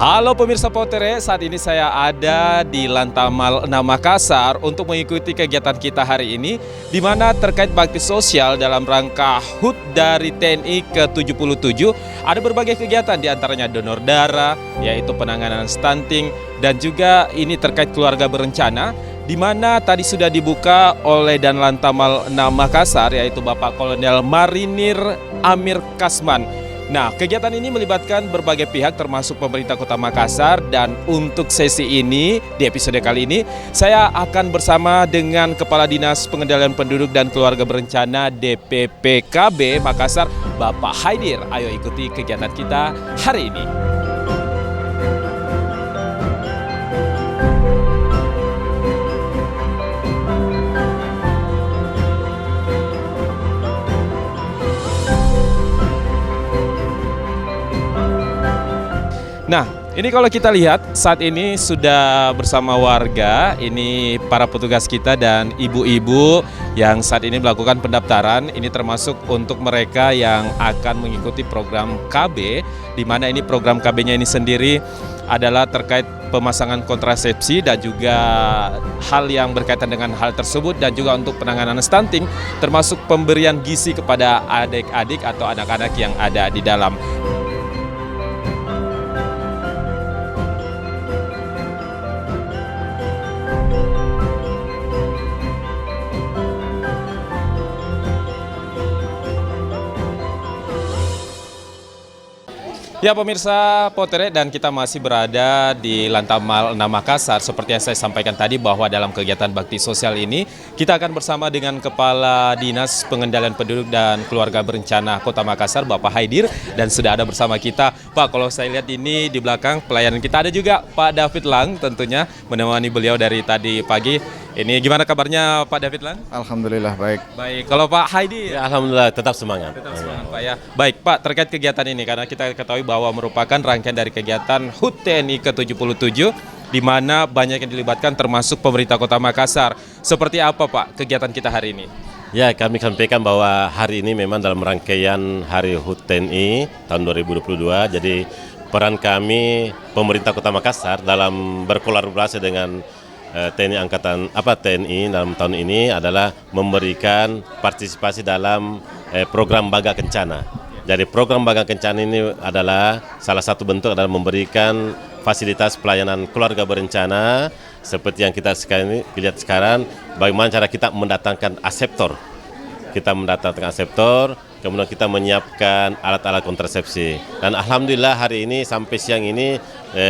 Halo pemirsa Potere, saat ini saya ada di Lantamal 6 Makassar untuk mengikuti kegiatan kita hari ini, di mana terkait bakti sosial dalam rangka HUT dari TNI ke-77. Ada berbagai kegiatan, diantaranya donor darah, yaitu penanganan stunting, dan juga ini terkait keluarga berencana, di mana tadi sudah dibuka oleh Dan Lantamal 6 Makassar, yaitu Bapak Kolonel Marinir Amir Kasman. Nah, kegiatan ini melibatkan berbagai pihak termasuk pemerintah Kota Makassar, dan untuk sesi ini, di episode kali ini, saya akan bersama dengan Kepala Dinas Pengendalian Penduduk dan Keluarga Berencana DPPKB Makassar, Bapak Haidir. Ayo ikuti kegiatan kita hari ini. Nah, ini kalau kita lihat saat ini sudah bersama warga, ini para petugas kita dan ibu-ibu yang saat ini melakukan pendaftaran. Ini termasuk untuk mereka yang akan mengikuti program KB, di mana ini program KB-nya ini sendiri adalah terkait pemasangan kontrasepsi dan juga hal yang berkaitan dengan hal tersebut, dan juga untuk penanganan stunting, termasuk pemberian gizi kepada adik-adik atau anak-anak yang ada di dalam. Ya pemirsa Potere, dan kita masih berada di Lantamal 6 Makassar. Seperti yang saya sampaikan tadi bahwa dalam kegiatan bakti sosial ini kita akan bersama dengan Kepala Dinas Pengendalian Penduduk dan Keluarga Berencana Kota Makassar, Bapak Haidir, dan sudah ada bersama kita. Pak, kalau saya lihat ini di belakang pelayanan kita ada juga Pak David Lang, tentunya menemani beliau dari tadi pagi. Ini gimana kabarnya Pak David Lang? Alhamdulillah baik. Baik, kalau Pak Haidir? Ya, alhamdulillah tetap semangat. Tetap semangat Pak ya. Baik Pak, terkait kegiatan ini, karena kita ketahui bahwa merupakan rangkaian dari kegiatan HUT TNI ke-77, di mana banyak yang dilibatkan termasuk pemerintah Kota Makassar. Seperti apa Pak kegiatan kita hari ini? Ya, kami sampaikan bahwa hari ini memang dalam rangkaian Hari HUT TNI tahun 2022. Jadi peran kami pemerintah Kota Makassar dalam berkolaborasi dengan TNI dalam tahun ini adalah memberikan partisipasi dalam program Baga Kencana. Jadi program Baga Kencana ini adalah salah satu bentuk adalah memberikan fasilitas pelayanan keluarga berencana seperti yang kita lihat sekarang, bagaimana cara kita mendatangkan aseptor. Kita mendatangkan aseptor, kemudian kita menyiapkan alat-alat kontrasepsi. Dan alhamdulillah hari ini sampai siang ini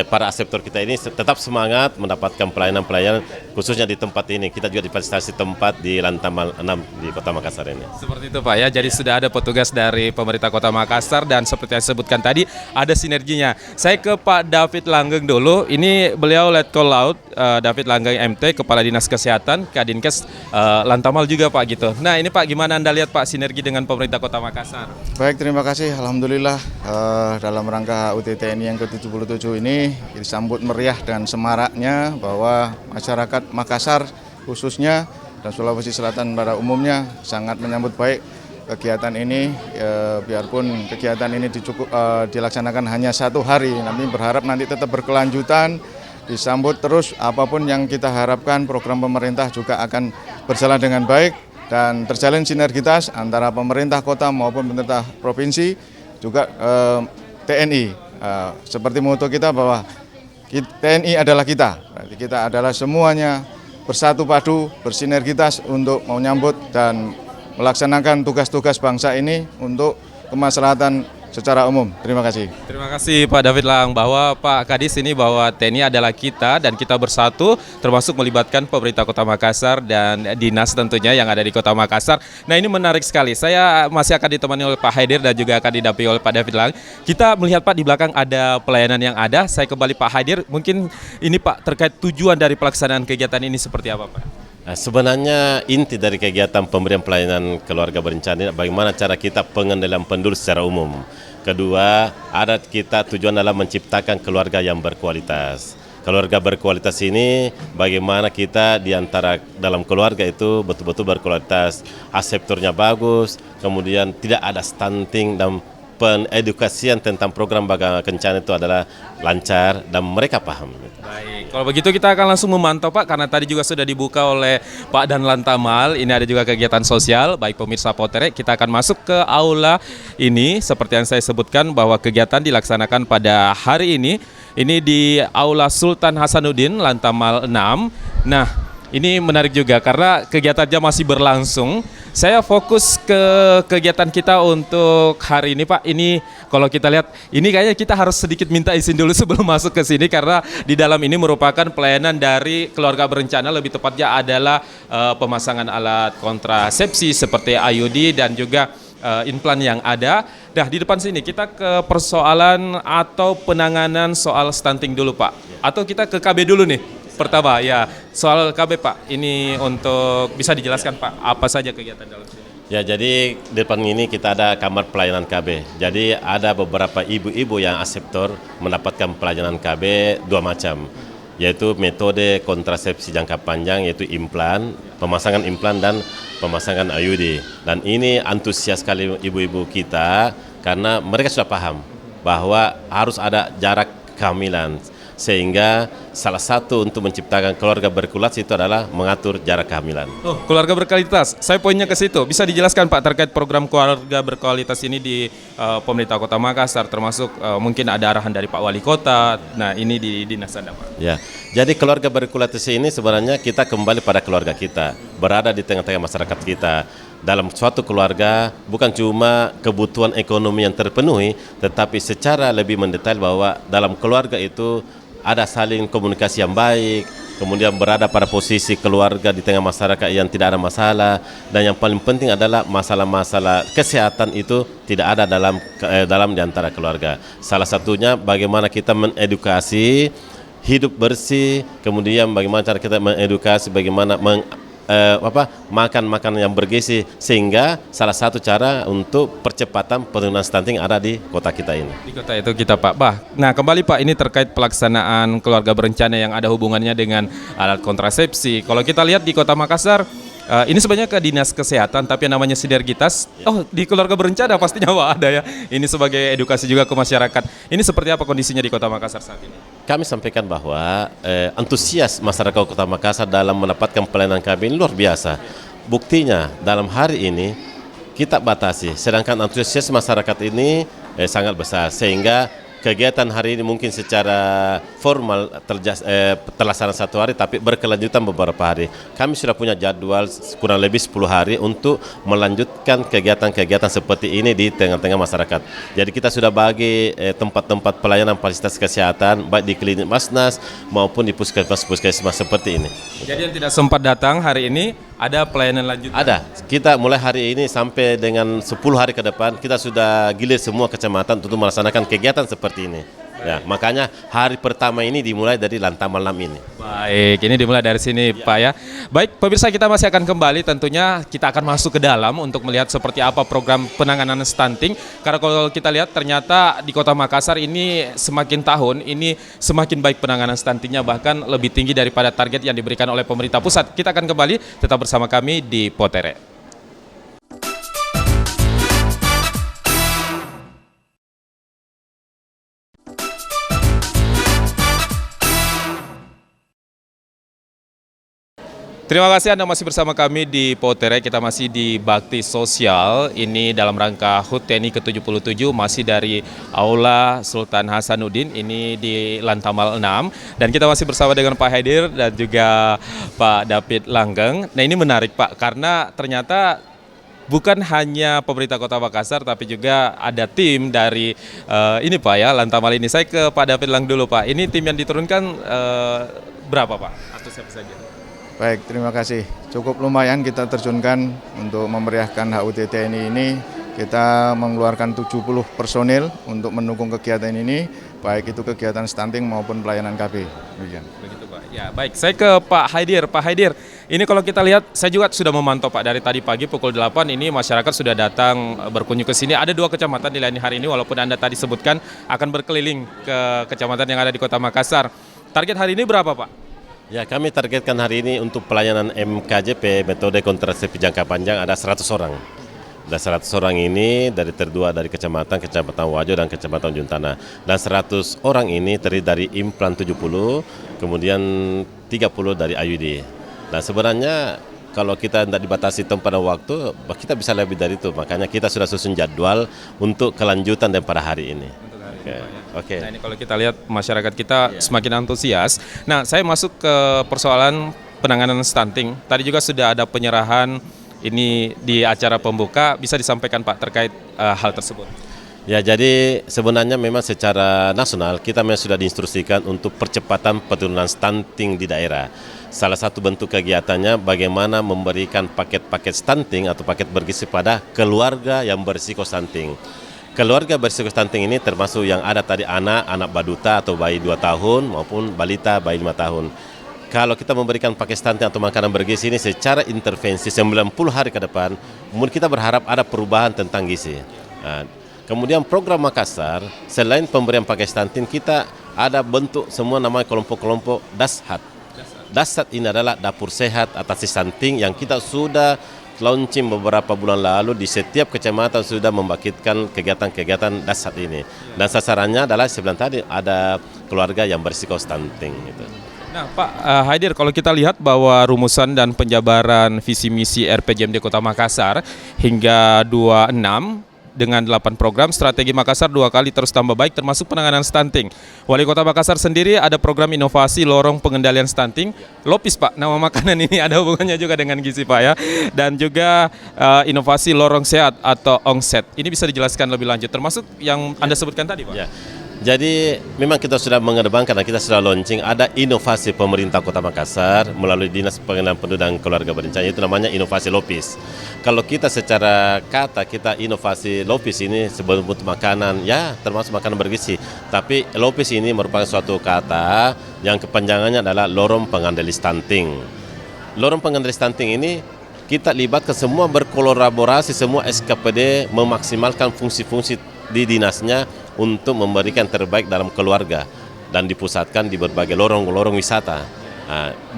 para aseptor kita ini tetap semangat mendapatkan pelayanan-pelayanan khususnya di tempat ini. Kita juga difasilitasi tempat di Lantamal 6 di Kota Makassar ini. Seperti itu Pak ya, jadi sudah ada petugas dari pemerintah Kota Makassar, dan seperti yang disebutkan tadi ada sinerginya. Saya ke Pak David Langgeng dulu, ini beliau Letkol Laut David Langgeng MT, Kepala Dinas Kesehatan, Kadinkes Lantamal juga Pak gitu. Nah ini Pak, gimana Anda lihat Pak sinergi dengan pemerintah Kota Makassar? Baik, terima kasih. Alhamdulillah dalam rangka HUT TNI yang ke-77 ini disambut meriah dan semaraknya bahwa masyarakat Makassar khususnya dan Sulawesi Selatan pada umumnya sangat menyambut baik kegiatan ini. Biarpun kegiatan ini dilaksanakan hanya 1 hari, kami berharap nanti tetap berkelanjutan, disambut terus. Apapun yang kita harapkan, program pemerintah juga akan berjalan dengan baik dan terjalin sinergitas antara pemerintah kota maupun pemerintah provinsi, juga TNI. Seperti moto kita bahwa TNI adalah kita, berarti kita adalah semuanya bersatu padu, bersinergitas untuk menyambut dan melaksanakan tugas-tugas bangsa ini untuk kemaslahatan secara umum. Terima kasih. Terima kasih Pak David Lang, bahwa Pak Kadis ini bahwa TNI adalah kita dan kita bersatu, termasuk melibatkan pemerintah Kota Makassar dan dinas tentunya yang ada di Kota Makassar. Nah ini menarik sekali. Saya masih akan ditemani oleh Pak Haidir dan juga akan didampingi oleh Pak David Lang. Kita melihat Pak di belakang ada pelayanan yang ada. Saya kembali Pak Haidir, mungkin ini Pak terkait tujuan dari pelaksanaan kegiatan ini seperti apa Pak? Sebenarnya inti dari kegiatan pemberian pelayanan keluarga berencana bagaimana cara kita pengendalian penduduk secara umum. Kedua, adat kita tujuan adalah menciptakan keluarga yang berkualitas. Keluarga berkualitas ini bagaimana kita di antara dalam keluarga itu betul-betul berkualitas, aseptornya bagus, kemudian tidak ada stunting dan penedukasian tentang program Baga Kencana itu adalah lancar dan mereka paham. Baik, kalau begitu kita akan langsung memantau Pak, karena tadi juga sudah dibuka oleh Pak Dan Lantamal. Ini ada juga kegiatan sosial, baik pemirsa Potere. Kita akan masuk ke aula ini, seperti yang saya sebutkan bahwa kegiatan dilaksanakan pada hari ini. Ini di Aula Sultan Hasanuddin, Lantamal 6. Nah, ini menarik juga karena kegiatannya masih berlangsung. Saya fokus ke kegiatan kita untuk hari ini Pak. Ini kalau kita lihat, ini kayaknya kita harus sedikit minta izin dulu sebelum masuk ke sini karena di dalam ini merupakan pelayanan dari keluarga berencana, lebih tepatnya adalah pemasangan alat kontrasepsi seperti IUD dan juga implan yang ada. Nah, di depan sini kita ke persoalan atau penanganan soal stunting dulu Pak. Atau kita ke KB dulu nih. Pertama ya, soal KB Pak, ini untuk bisa dijelaskan Pak, apa saja kegiatan dalam sini? Ya, jadi di depan ini kita ada kamar pelayanan KB. Jadi ada beberapa ibu-ibu yang aseptor mendapatkan pelayanan KB dua macam, yaitu metode kontrasepsi jangka panjang, yaitu implan, pemasangan implan dan pemasangan IUD. Dan ini antusias sekali ibu-ibu kita karena mereka sudah paham bahwa harus ada jarak kehamilan. Sehingga salah satu untuk menciptakan keluarga berkualitas itu adalah mengatur jarak kehamilan. Oh, keluarga berkualitas. Saya poinnya ke situ. Bisa dijelaskan Pak terkait program keluarga berkualitas ini di pemerintah Kota Makassar, termasuk mungkin ada arahan dari Pak Wali Kota. Nah, ini di Dinas Anda Pak. Ya, jadi keluarga berkualitas ini sebenarnya kita kembali pada keluarga kita, berada di tengah-tengah masyarakat kita. Dalam suatu keluarga bukan cuma kebutuhan ekonomi yang terpenuhi, tetapi secara lebih mendetail bahwa dalam keluarga itu ada saling komunikasi yang baik, kemudian berada pada posisi keluarga di tengah masyarakat yang tidak ada masalah, dan yang paling penting adalah masalah-masalah kesehatan itu tidak ada dalam di antara keluarga. Salah satunya bagaimana kita mengedukasi hidup bersih, kemudian bagaimana cara kita mengedukasi bagaimana makan makanan yang bergizi, sehingga salah satu cara untuk percepatan penurunan stunting ada di kota kita ini. Di kota itu kita Pak. Nah kembali Pak, ini terkait pelaksanaan keluarga berencana yang ada hubungannya dengan alat kontrasepsi. Kalau kita lihat di Kota Makassar, ini sebenarnya ke Dinas Kesehatan, tapi yang namanya sinergitas. Oh, di keluarga berencana pastinya Pak ada ya. Ini sebagai edukasi juga ke masyarakat. Ini seperti apa kondisinya di Kota Makassar saat ini? Kami sampaikan bahwa antusias masyarakat Kota Makassar dalam mendapatkan pelayanan KB ini luar biasa. Buktinya dalam hari ini kita batasi, sedangkan antusias masyarakat ini sangat besar, sehingga kegiatan hari ini mungkin secara formal terlaksana satu hari, tapi berkelanjutan beberapa hari. Kami sudah punya jadwal kurang lebih 10 hari untuk melanjutkan kegiatan-kegiatan seperti ini di tengah-tengah masyarakat. Jadi kita sudah bagi tempat-tempat pelayanan fasilitas kesehatan, baik di klinik Masnas maupun di puskesmas seperti ini. Jadi yang tidak sempat datang hari ini, ada pelayanan lanjutan? Ada. Kita mulai hari ini sampai dengan 10 hari ke depan, kita sudah gilir semua kecamatan untuk melaksanakan kegiatan seperti ini. Ya, makanya hari pertama ini dimulai dari Lantamal 6 ini. Baik, ini dimulai dari sini Pak ya. Baik, pemirsa, kita masih akan kembali, tentunya kita akan masuk ke dalam untuk melihat seperti apa program penanganan stunting. Karena kalau kita lihat ternyata di Kota Makassar ini semakin tahun ini semakin baik penanganan stuntingnya, bahkan lebih tinggi daripada target yang diberikan oleh pemerintah pusat. Kita akan kembali, tetap bersama kami di Potere. Terima kasih Anda masih bersama kami di Potere. Kita masih di Bakti Sosial. Ini dalam rangka HUT TNI ke-77, masih dari Aula Sultan Hasanuddin. Ini di Lantamal 6. Dan kita masih bersama dengan Pak Haidir dan juga Pak David Langgeng. Nah, ini menarik Pak, karena ternyata bukan hanya pemerintah Kota Makassar, tapi juga ada tim dari ini Pak ya, Lantamal ini. Saya ke Pak David Lang dulu Pak. Ini tim yang diturunkan berapa Pak? Atau siapa saja? Baik, terima kasih. Cukup lumayan kita terjunkan untuk memeriahkan HUT TNI ini. Kita mengeluarkan 70 personil untuk mendukung kegiatan ini, baik itu kegiatan stunting maupun pelayanan KB. Begitu Pak. Ya, baik. Saya ke Pak Haidir. Pak Haidir, ini kalau kita lihat, saya juga sudah memantau Pak dari tadi pagi pukul 8 ini masyarakat sudah datang berkunjung ke sini. Ada 2 kecamatan dilayani hari ini, walaupun Anda tadi sebutkan akan berkeliling ke kecamatan yang ada di Kota Makassar. Target hari ini berapa Pak? Ya, kami targetkan hari ini untuk pelayanan MKJP, metode kontrasepsi jangka panjang, ada 100 orang. Dan 100 orang ini terdiri dari Kecamatan Wajo dan Kecamatan Ujung Tanah. Dan 100 orang ini terdiri dari Implan 70, kemudian 30 dari IUD. Nah sebenarnya kalau kita tidak dibatasi tempat dan waktu, kita bisa lebih dari itu. Makanya kita sudah susun jadwal untuk kelanjutan daripada hari ini. Oke. Nah ini kalau kita lihat masyarakat kita semakin antusias. Nah saya masuk ke persoalan penanganan stunting. Tadi juga sudah ada penyerahan ini di acara pembuka, bisa disampaikan Pak terkait hal tersebut? Ya, jadi sebenarnya memang secara nasional kita memang sudah diinstruksikan untuk percepatan penurunan stunting di daerah. Salah satu bentuk kegiatannya bagaimana memberikan paket-paket stunting atau paket bergizi pada keluarga yang berisiko stunting. Keluarga berisiko stunting ini termasuk yang ada tadi anak baduta atau bayi 2 tahun maupun balita bayi 5 tahun. Kalau kita memberikan paket stunting atau makanan bergizi ini secara intervensi 90 hari ke depan, kemudian kita berharap ada perubahan tentang gizi. Nah, kemudian program Makassar, selain pemberian paket stunting, kita ada bentuk semua namanya kelompok-kelompok dashat. Dashat ini adalah dapur sehat atasi stunting yang kita sudah launching beberapa bulan lalu di setiap kecamatan sudah membangkitkan kegiatan-kegiatan dashat ini. Dan sasarannya adalah sebelah tadi ada keluarga yang berisiko stunting. Gitu. Nah Pak Haidir, kalau kita lihat bahwa rumusan dan penjabaran visi misi RPJMD Kota Makassar hingga 26 dengan 8 program strategi Makassar 2 kali terus tambah baik termasuk penanganan stunting. Wali Kota Makassar sendiri ada program inovasi lorong pengendalian stunting. Lopis Pak, nama makanan ini ada hubungannya juga dengan gizi Pak ya. Dan juga inovasi lorong sehat atau ONGSET. Ini bisa dijelaskan lebih lanjut termasuk yang Anda sebutkan tadi Pak? Ya. Jadi memang kita sudah mengedepankan dan kita sudah launching ada inovasi pemerintah Kota Makassar melalui Dinas Pengendalian Penduduk dan Keluarga Berencana, itu namanya inovasi Lopis. Kalau kita secara kata kita inovasi Lopis ini sebagai bentuk makanan, ya termasuk makanan bergizi. Tapi Lopis ini merupakan suatu kata yang kepanjangannya adalah lorong pengendali stunting. Lorong pengendali stunting ini kita libatkan semua berkolaborasi, semua SKPD memaksimalkan fungsi-fungsi di dinasnya untuk memberikan terbaik dalam keluarga dan dipusatkan di berbagai lorong-lorong wisata.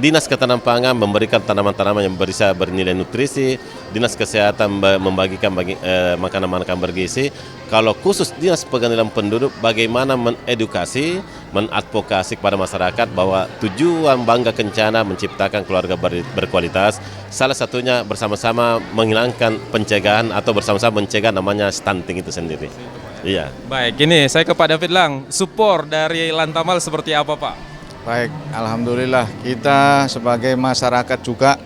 Dinas Ketahanan Pangan memberikan tanaman-tanaman yang bisa bernilai nutrisi, Dinas Kesehatan membagikan makanan-makanan bergizi. Kalau khusus Dinas Pengendalian Penduduk bagaimana mengedukasi, mengadvokasi kepada masyarakat bahwa tujuan Bangga Kencana menciptakan keluarga berkualitas, salah satunya bersama-sama menghilangkan pencegahan atau bersama-sama mencegah namanya stunting itu sendiri. Iya. Baik, ini saya ke Pak David Lang. Support dari Lantamal seperti apa Pak? Baik, alhamdulillah kita sebagai masyarakat juga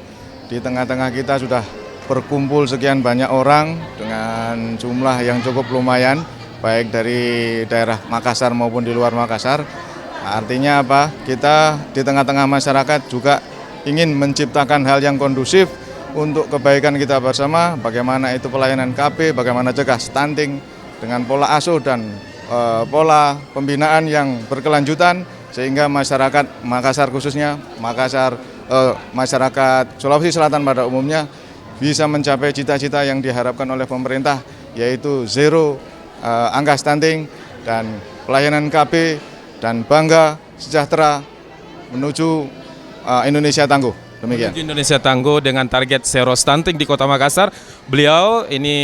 di tengah-tengah kita sudah berkumpul sekian banyak orang dengan jumlah yang cukup lumayan, baik dari daerah Makassar maupun di luar Makassar. Artinya apa? Kita di tengah-tengah masyarakat juga ingin menciptakan hal yang kondusif untuk kebaikan kita bersama, bagaimana itu pelayanan KB, bagaimana cegah stunting dengan pola asuh dan pola pembinaan yang berkelanjutan sehingga masyarakat Makassar khususnya masyarakat Sulawesi Selatan pada umumnya bisa mencapai cita-cita yang diharapkan oleh pemerintah, yaitu zero angka stunting dan pelayanan KB dan bangga sejahtera menuju Indonesia tangguh. Demikian. Menuju Indonesia tangguh dengan target zero stunting di Kota Makassar. Beliau ini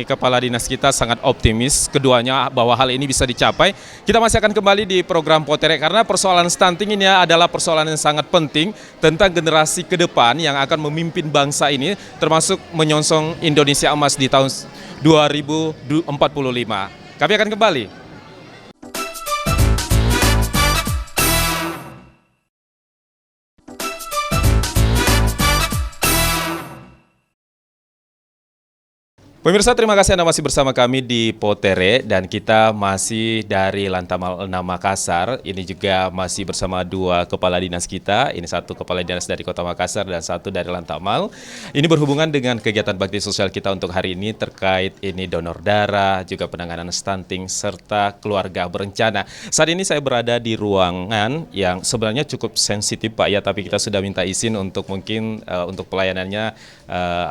kepala dinas kita sangat optimis keduanya bahwa hal ini bisa dicapai. Kita masih akan kembali di program Potere karena persoalan stunting ini adalah persoalan yang sangat penting tentang generasi ke depan yang akan memimpin bangsa ini termasuk menyongsong Indonesia Emas di tahun 2045. Kami akan kembali. Pemirsa, terima kasih Anda masih bersama kami di Potere dan kita masih dari Lantamal 6 Makassar. Ini juga masih bersama 2 kepala dinas kita. Ini 1 kepala dinas dari Kota Makassar dan 1 dari Lantamal. Ini berhubungan dengan kegiatan bakti sosial kita untuk hari ini terkait ini donor darah, juga penanganan stunting serta keluarga berencana. Saat ini saya berada di ruangan yang sebenarnya cukup sensitif Pak ya, tapi kita sudah minta izin untuk mungkin untuk pelayanannya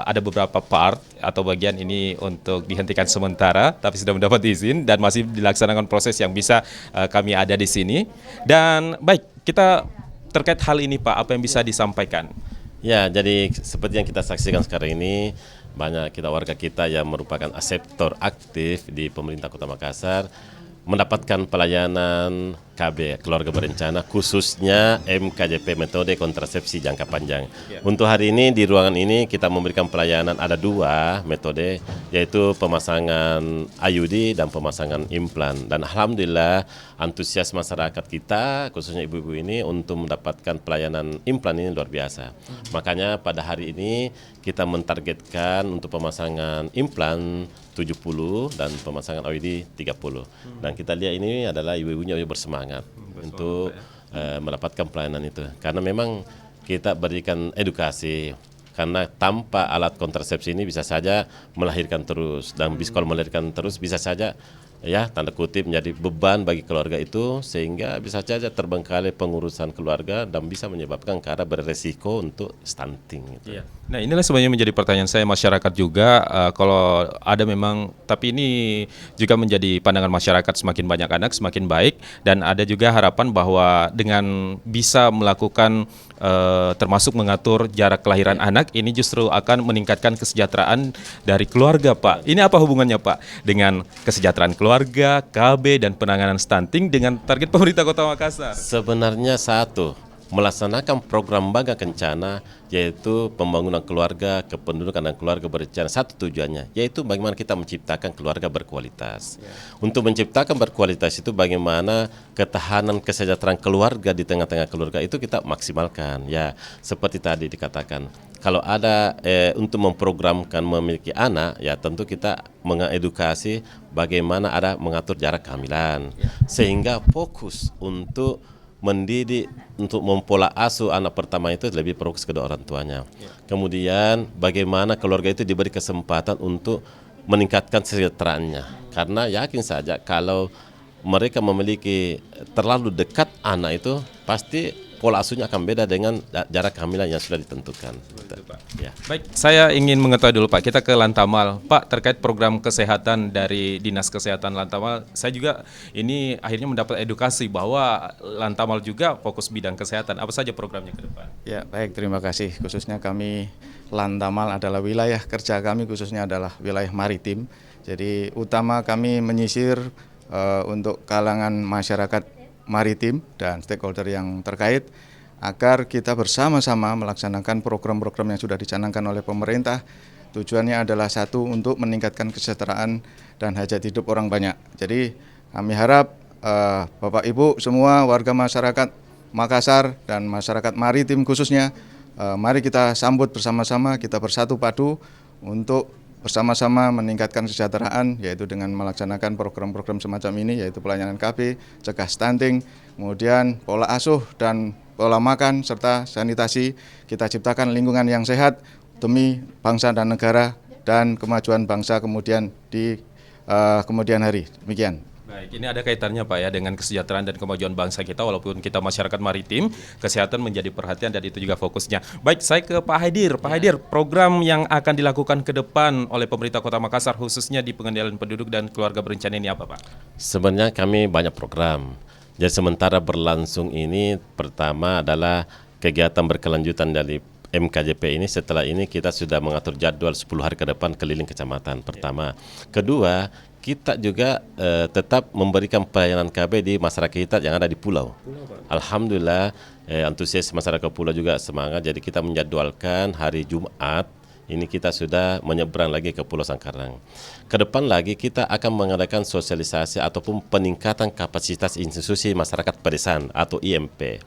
ada beberapa part atau bagian ini untuk dihentikan sementara, tapi sudah mendapat izin dan masih dilaksanakan proses yang bisa kami ada di sini. Dan baik, kita terkait hal ini Pak, apa yang bisa disampaikan? Ya, jadi seperti yang kita saksikan sekarang ini, banyak warga kita yang merupakan aseptor aktif di pemerintah Kota Makassar mendapatkan pelayanan KB keluarga berencana khususnya MKJP metode kontrasepsi jangka panjang. Untuk hari ini di ruangan ini kita memberikan pelayanan ada 2 metode, yaitu pemasangan IUD dan pemasangan implan. Dan alhamdulillah antusias masyarakat kita khususnya ibu-ibu ini untuk mendapatkan pelayanan implan ini luar biasa. Makanya pada hari ini kita mentargetkan untuk pemasangan implan 70 dan pemasangan IUD 30. Dan kita lihat ini adalah ibu-ibunya bersemangat untuk mendapatkan pelayanan itu. Karena memang kita berikan edukasi. Karena tanpa alat kontrasepsi ini bisa saja melahirkan terus. Dan kalau melahirkan terus bisa saja ya tanda kutip menjadi beban bagi keluarga itu, sehingga bisa saja terbengkalai pengurusan keluarga dan bisa menyebabkan karena beresiko untuk stunting gitu. Iya. Nah, inilah sebenarnya menjadi pertanyaan saya masyarakat juga, kalau ada memang, tapi ini juga menjadi pandangan masyarakat, semakin banyak anak semakin baik, dan ada juga harapan bahwa dengan bisa melakukan termasuk mengatur jarak kelahiran anak, ini justru akan meningkatkan kesejahteraan dari keluarga, Pak. Ini apa hubungannya, Pak, dengan kesejahteraan keluarga, KB, dan penanganan stunting dengan target pemerintah Kota Makassar? Sebenarnya satu, melaksanakan program Bangga Kencana, yaitu pembangunan keluarga, kependudukan dan keluarga berencana. Satu tujuannya, yaitu bagaimana kita menciptakan keluarga berkualitas. Untuk menciptakan berkualitas itu bagaimana ketahanan kesejahteraan keluarga di tengah-tengah keluarga itu kita maksimalkan. Ya, seperti tadi dikatakan, kalau ada untuk memprogramkan memiliki anak, ya tentu kita mengedukasi bagaimana ada mengatur jarak kehamilan, sehingga fokus untuk mendidik, untuk mempola asuh anak pertama itu lebih fokus kedua orang tuanya. Kemudian bagaimana keluarga itu diberi kesempatan untuk meningkatkan kesejahteraannya. Karena yakin saja kalau mereka memiliki terlalu dekat anak itu, pasti pola asuhnya akan beda dengan jarak kehamilan yang sudah ditentukan. Ya. Baik, saya ingin mengetahui dulu, Pak, kita ke Lantamal. Pak, terkait program kesehatan dari Dinas Kesehatan Lantamal, saya juga ini akhirnya mendapat edukasi bahwa Lantamal juga fokus bidang kesehatan. Apa saja programnya ke depan? Ya, baik, terima kasih. Khususnya kami Lantamal adalah wilayah kerja kami, khususnya adalah wilayah maritim. Jadi utama kami menyisir untuk kalangan masyarakat maritim dan stakeholder yang terkait agar kita bersama-sama melaksanakan program-program yang sudah dicanangkan oleh pemerintah. Tujuannya adalah satu, untuk meningkatkan kesejahteraan dan hajat hidup orang banyak. Jadi kami harap Bapak Ibu semua warga masyarakat Makassar dan masyarakat maritim khususnya, mari kita sambut bersama-sama, kita bersatu padu untuk bersama-sama meningkatkan kesejahteraan, yaitu dengan melaksanakan program-program semacam ini, yaitu pelayanan KB, cegah stunting, kemudian pola asuh dan pola makan, serta sanitasi. Kita ciptakan lingkungan yang sehat demi bangsa dan negara dan kemajuan bangsa kemudian di kemudian hari. Demikian. Baik, ini ada kaitannya, Pak, ya, dengan kesejahteraan dan kemajuan bangsa kita. Walaupun kita masyarakat maritim, kesehatan menjadi perhatian dan itu juga fokusnya. Baik, saya ke Pak Haidir. Pak Haidir, program yang akan dilakukan ke depan oleh pemerintah Kota Makassar khususnya di pengendalian penduduk dan keluarga berencana ini apa, Pak? Sebenarnya kami banyak program. Jadi sementara berlangsung ini, pertama adalah kegiatan berkelanjutan dari MKJP ini. Setelah ini kita sudah mengatur jadwal 10 hari ke depan keliling kecamatan pertama. Kedua, kita juga tetap memberikan pelayanan KB di masyarakat kita yang ada di pulau. Alhamdulillah antusias masyarakat pulau juga semangat, jadi kita menjadwalkan hari Jumat ini kita sudah menyeberang lagi ke Pulau Sangkarang. Ke depan lagi kita akan mengadakan sosialisasi ataupun peningkatan kapasitas institusi masyarakat pedesaan atau IMP.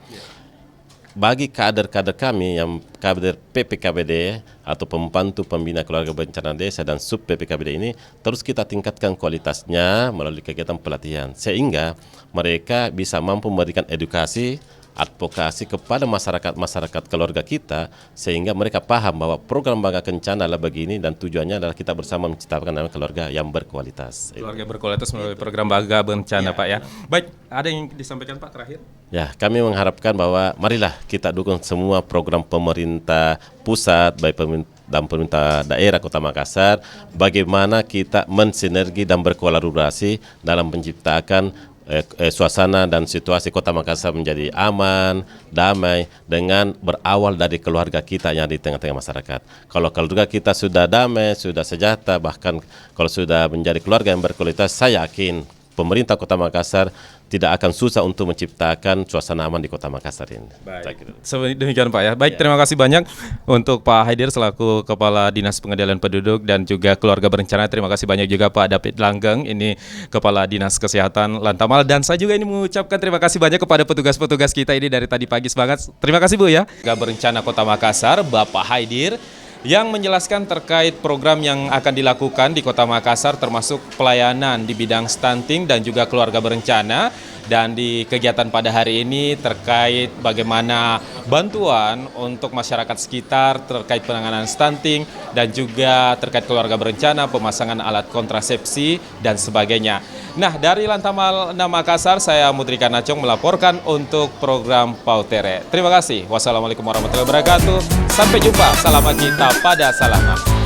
Bagi kader-kader kami yang kader PPKBD atau pembantu pembina keluarga berencana desa dan sub PPKBD ini terus kita tingkatkan kualitasnya melalui kegiatan pelatihan sehingga mereka bisa mampu memberikan edukasi, advokasi kepada masyarakat keluarga kita sehingga mereka paham bahwa program Bangga Kencana adalah begini dan tujuannya adalah kita bersama menciptakan keluarga yang berkualitas. Keluarga berkualitas melalui program Bangga Kencana, Pak, ya. Baik, ada yang disampaikan, Pak, terakhir? Ya, kami mengharapkan bahwa marilah kita dukung semua program pemerintah pusat, baik pemerintah daerah Kota Makassar, bagaimana kita mensinergi dan berkolaborasi dalam menciptakan suasana dan situasi Kota Makassar menjadi aman, damai dengan berawal dari keluarga kita yang di tengah-tengah masyarakat. Kalau keluarga kita sudah damai, sudah sejahtera, bahkan kalau sudah menjadi keluarga yang berkualitas, saya yakin pemerintah Kota Makassar tidak akan susah untuk menciptakan suasana aman di Kota Makassar ini. Baik. Demikian Pak ya. Baik, terima kasih banyak untuk Pak Haidir selaku Kepala Dinas Pengendalian Penduduk dan juga Keluarga Berencana. Terima kasih banyak juga Pak David Langgeng, ini Kepala Dinas Kesehatan Lantamal. Dan saya juga ini mengucapkan terima kasih banyak kepada petugas-petugas kita ini dari tadi pagi semangat. Terima kasih Bu ya. Keluarga Berencana Kota Makassar, Bapak Haidir, yang menjelaskan terkait program yang akan dilakukan di Kota Makassar termasuk pelayanan di bidang stunting dan juga keluarga berencana. Dan di kegiatan pada hari ini terkait bagaimana bantuan untuk masyarakat sekitar terkait penanganan stunting dan juga terkait keluarga berencana, pemasangan alat kontrasepsi dan sebagainya. Nah, dari Lantamal 6 Makassar, saya Mudrika Nacong melaporkan untuk program Pautere. Terima kasih. Wassalamualaikum warahmatullahi wabarakatuh. Sampai jumpa. Salaman kita pada salaman.